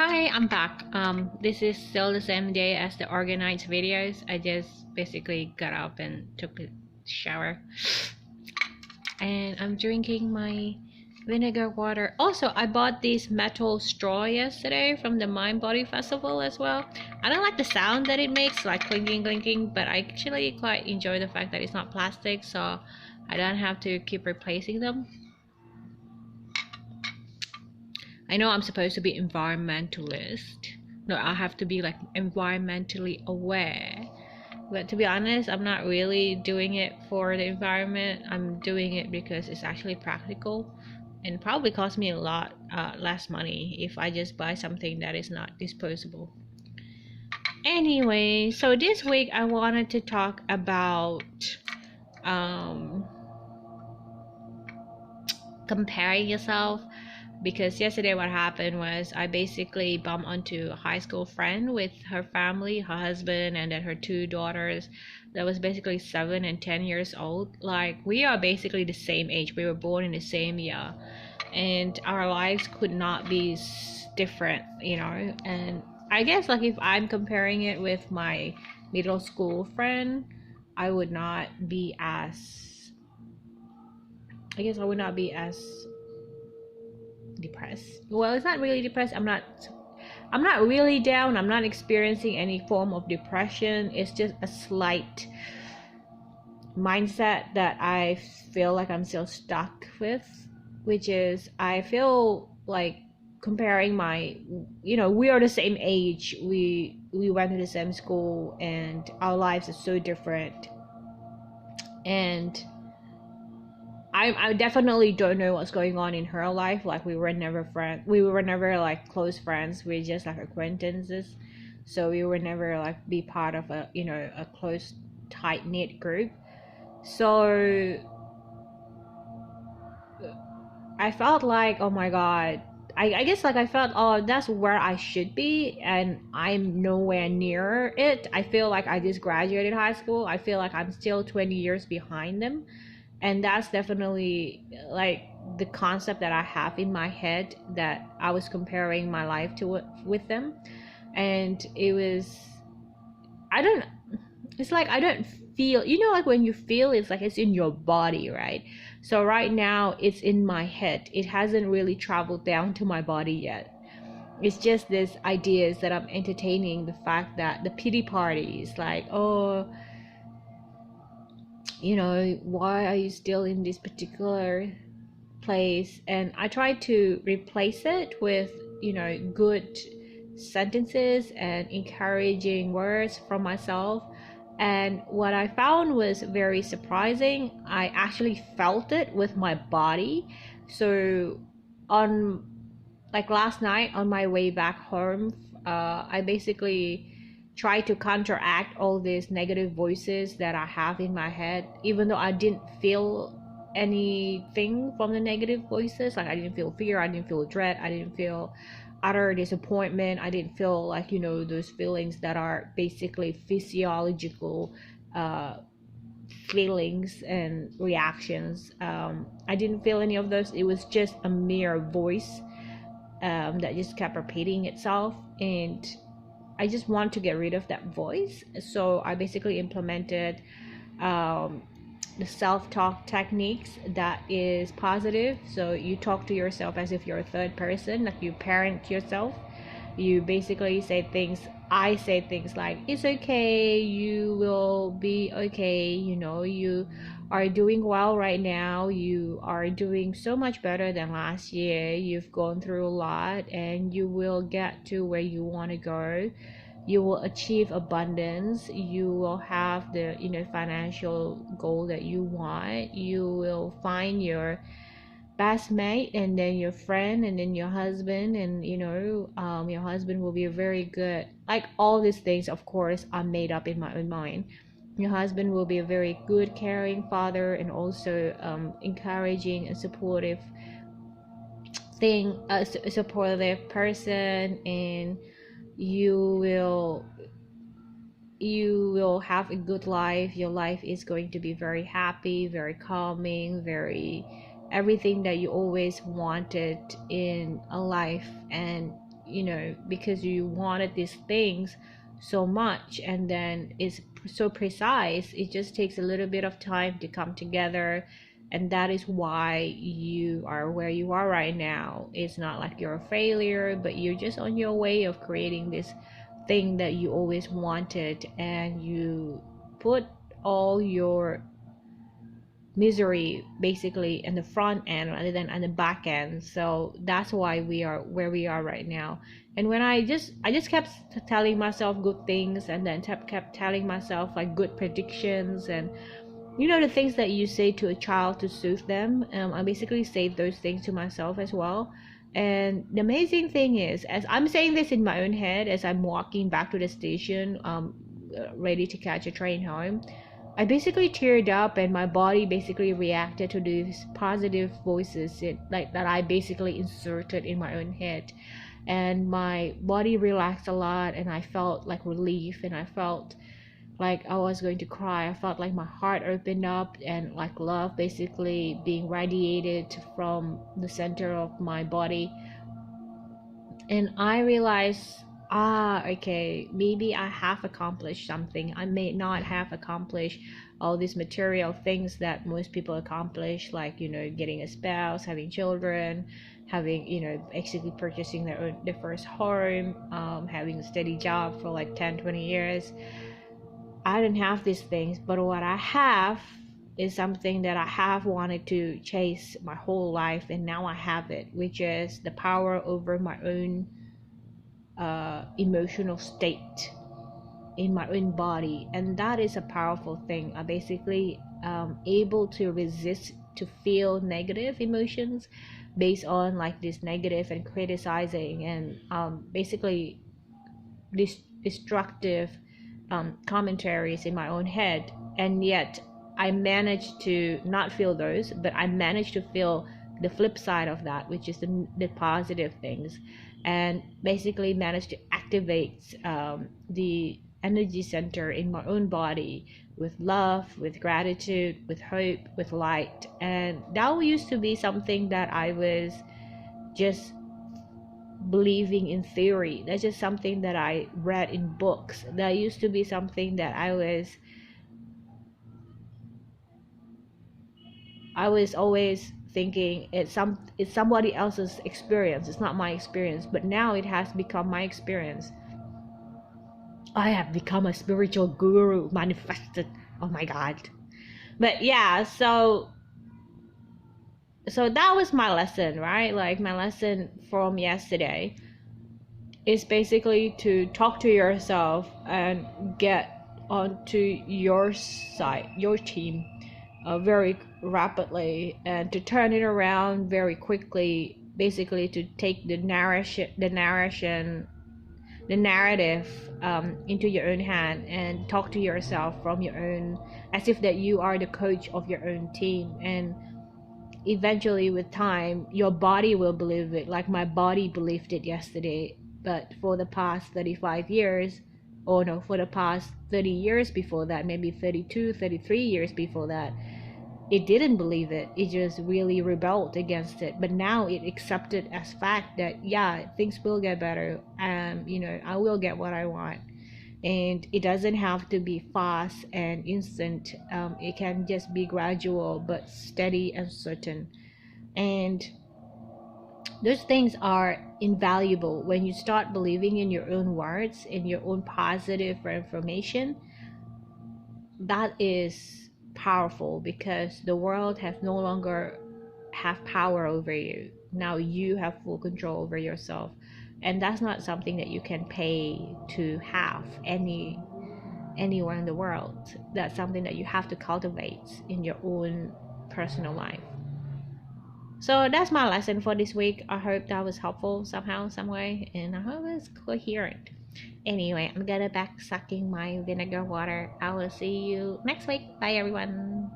Hi, I'm back. This is still the same day as the organized videos. I just basically got up and took a shower. And I'm drinking my vinegar water. Also, I bought this metal straw yesterday from the Mind Body Festival as well. I don't like the sound that it makes, like clinking, clinking, but I actually quite enjoy the fact that it's not plastic, so I don't have to keep replacing them. I know I'm supposed to be environmentalist. No, I have to be like environmentally aware. But to be honest, I'm not really doing it for the environment. I'm doing it because it's actually practical and probably cost me a lot less money if I just buy something that is not disposable. Anyway, so this week I wanted to talk about um, comparing yourself, because yesterday what happened was I basically bumped onto a high school friend with her family, her husband, and then her two daughters that was basically 7 and 10 years old. Like, we are basically the same age, we were born in the same year, and our lives could not be different, and I guess, like, if I'm comparing it with my middle school friend, I would not be as I would not be as depressed. Well, it's not really depressed. I'm not really down. I'm not experiencing any form of depression. It's just a slight mindset that I feel like I'm still stuck with, which is I feel like comparing we are the same age. We went to the same school and our lives are so different. And I definitely don't know what's going on in her life. Like, we were never friends. We were never like close friends. We're just like acquaintances. So we were never like be part of a close, tight knit group. So I felt like, oh my god. I guess, like, I felt, oh, that's where I should be, and I'm nowhere near it. I feel like I just graduated high school. I feel like I'm still 20 years behind them, and that's definitely like the concept that I have in my head, that I was comparing my life to with them. And it was, I don't it's like I don't feel, like when you feel, it's like it's in your body, right? So right now it's in my head. It hasn't really traveled down to my body yet. It's just this ideas that I'm entertaining, the fact that the pity parties, like, oh, why are you still in this particular place? And I try to replace it with, good sentences and encouraging words from myself. And what I found was very surprising. I actually felt it with my body. So on, like, last night on my way back home, I basically try to counteract all these negative voices that I have in my head, even though I didn't feel anything from the negative voices. Like, I didn't feel fear, I didn't feel dread, I didn't feel utter disappointment, I didn't feel like, those feelings that are basically physiological feelings and reactions. I didn't feel any of those. It was just a mere voice that just kept repeating itself, and I just want to get rid of that voice. So I basically implemented the self-talk techniques that is positive. So you talk to yourself as if you're a third person, like you parent yourself. You basically say things, I say things like, it's okay, you will be okay, you are doing well right now, you are doing so much better than last year, you've gone through a lot, and you will get to where you want to go. You will achieve abundance, you will have the financial goal that you want, you will find your best mate, and then your friend, and then your husband, and your husband will be very good. Like, all these things, of course, are made up in my own mind. Your husband will be a very good, caring father, and also encouraging and supportive supportive person, and you will have a good life. Your life is going to be very happy, very calming, very everything that you always wanted in a life. And because you wanted these things so much, and then it's so precise, it just takes a little bit of time to come together. And that is why you are where you are right now. It's not like you're a failure, but you're just on your way of creating this thing that you always wanted, and you put all your misery basically in the front end rather than on the back end. So that's why we are where we are right now. And when I just kept telling myself good things, and then kept telling myself like good predictions, and the things that you say to a child to soothe them, I basically say those things to myself as well. And the amazing thing is, as I'm saying this in my own head as I'm walking back to the station, ready to catch a train home, I basically teared up, and my body basically reacted to these positive voices that I basically inserted in my own head. And my body relaxed a lot, and I felt like relief, and I felt like I was going to cry. I felt like my heart opened up, and like love basically being radiated from the center of my body. And I realized, okay, maybe I have accomplished something. I may not have accomplished all these material things that most people accomplish, like getting a spouse, having children, having basically purchasing their first home, having a steady job for like 10-20 years. I didn't have these things, but what I have is something that I have wanted to chase my whole life, and now I have it, which is the power over my own emotional state in my own body. And that is a powerful thing. I basically able to resist to feel negative emotions based on like this negative and criticizing, and basically this destructive commentaries in my own head. And yet I managed to not feel those, but I managed to feel the flip side of that, which is the positive things, and basically managed to activate the energy center in my own body with love, with gratitude, with hope, with light. And that used to be something that I was just believing in theory. That's just something that I read in books. That used to be something that I was always thinking it's somebody else's experience. It's not my experience. But now it has become my experience. I have become a spiritual guru manifested. Oh my god. But yeah, so that was my lesson, right? Like my lesson from yesterday is basically to talk to yourself and get onto your side, your team, very rapidly, and to turn it around very quickly. Basically, to take the narrative into your own hand, and talk to yourself from your own, as if that you are the coach of your own team. And eventually with time your body will believe it, like my body believed it yesterday. But for the past 35 years, or no, for the past 30 years before that, maybe 32, 33 years before that, it didn't believe it. It just really rebelled against it. But now it accepted as fact that yeah, things will get better, and I will get what I want. And it doesn't have to be fast and instant. It can just be gradual but steady and certain. And those things are invaluable when you start believing in your own words, in your own positive information. That is powerful, because the world has no longer have power over you. Now you have full control over yourself, and that's not something that you can pay to have anywhere in the world. That's something that you have to cultivate in your own personal life. So that's my lesson for this week. I hope that was helpful somehow, some way, and I hope it's coherent. Anyway, I'm gonna back sucking my vinegar water. I will see you next week. Bye everyone.